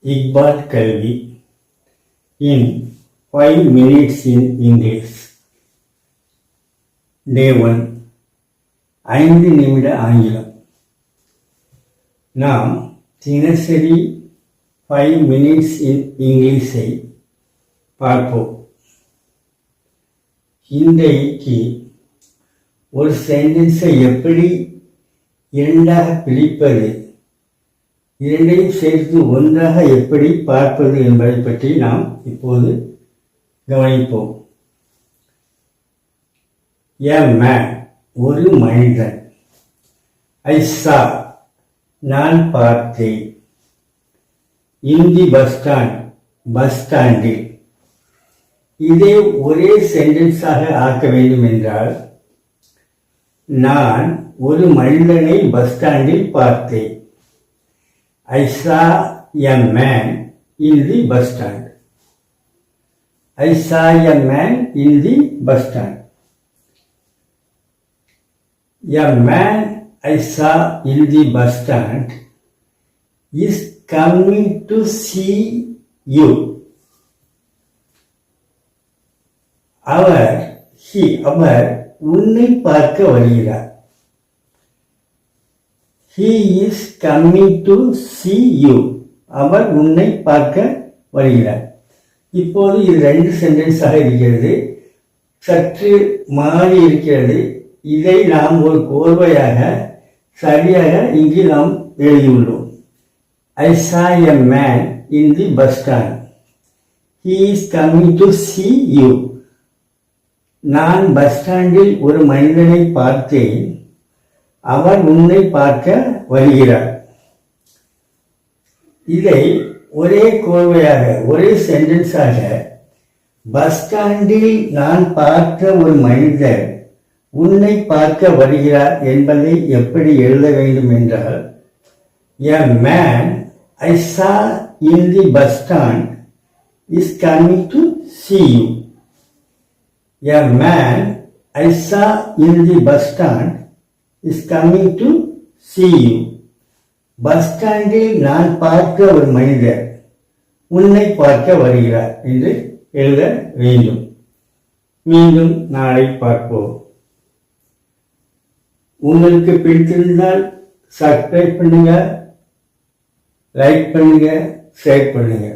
Iqbal Kalvi in 5 minutes in English. Day 1. 5 நிமிட ஆங்கிலம். நாம் தினசரி 5 minutes in இங்கிலீஷை பார்ப்போம். இன்றைக்கு ஒரு சென்டென்ஸை எப்படி இரண்டாக பிரிப்பது, இரண்டையும் சேர்த்து ஒன்றாக எப்படி பார்ப்பது என்பதை பற்றி நாம் இப்போது கவனிப்போம். A man, ஒரு மனிதன். I saw, நான் பார்த்தேன். In the bus stand, bus ஸ்டாண்டில். இதை ஒரே சென்டென்ஸாக ஆக்க வேண்டும் என்றால், நான் ஒரு மனிதனை பஸ் ஸ்டாண்டில் பார்த்தேன். I saw a man in the bus stand. I saw a man in the bus stand. A man I saw in the bus stand is coming to see you. அவர் உன்னை பார்க்க வருகிறார். He is coming to see you. அவர் உன்னை பார்க்க வருகிறார். இப்போது இது ரெண்டு சென்டென்ஸாக இருக்கிறது. சற்று மாறி இருக்கிறது. இதை நாம் ஒரு கோர்வையாக சரியாக இங்கு நாம் எழுதியுள்ளோம். I saw a man in the bus stand. He is coming to see you. நான் பஸ் ஸ்டாண்டில் ஒரு மனிதனை பார்த்தேன். அவர் உன்னை பார்க்க வருகிறார். இதை ஒரே கோர்வையாக ஒரே சென்டென்ஸாக பஸ் ஸ்டாண்டில் நான் பார்த்த ஒரு மனிதர் உன்னை பார்க்க வருகிறார் என்பதை எப்படி எழுத வேண்டும் என்றால், A man I saw in the bus stand is coming to see you. A man I saw in the bus stand is coming to see you. Bus ஸ்டாண்டில் நான் பார்க்க ஒரு மனிதர் உன்னை பார்க்க வருகிறார் என்று எழுத வேண்டும். மீண்டும் நாளை பார்ப்போம். உங்களுக்கு பிடித்திருந்தால் சப்ஸ்கிரைப் பண்ணுங்க, லைக் பண்ணுங்க, ஷேர் பண்ணுங்க.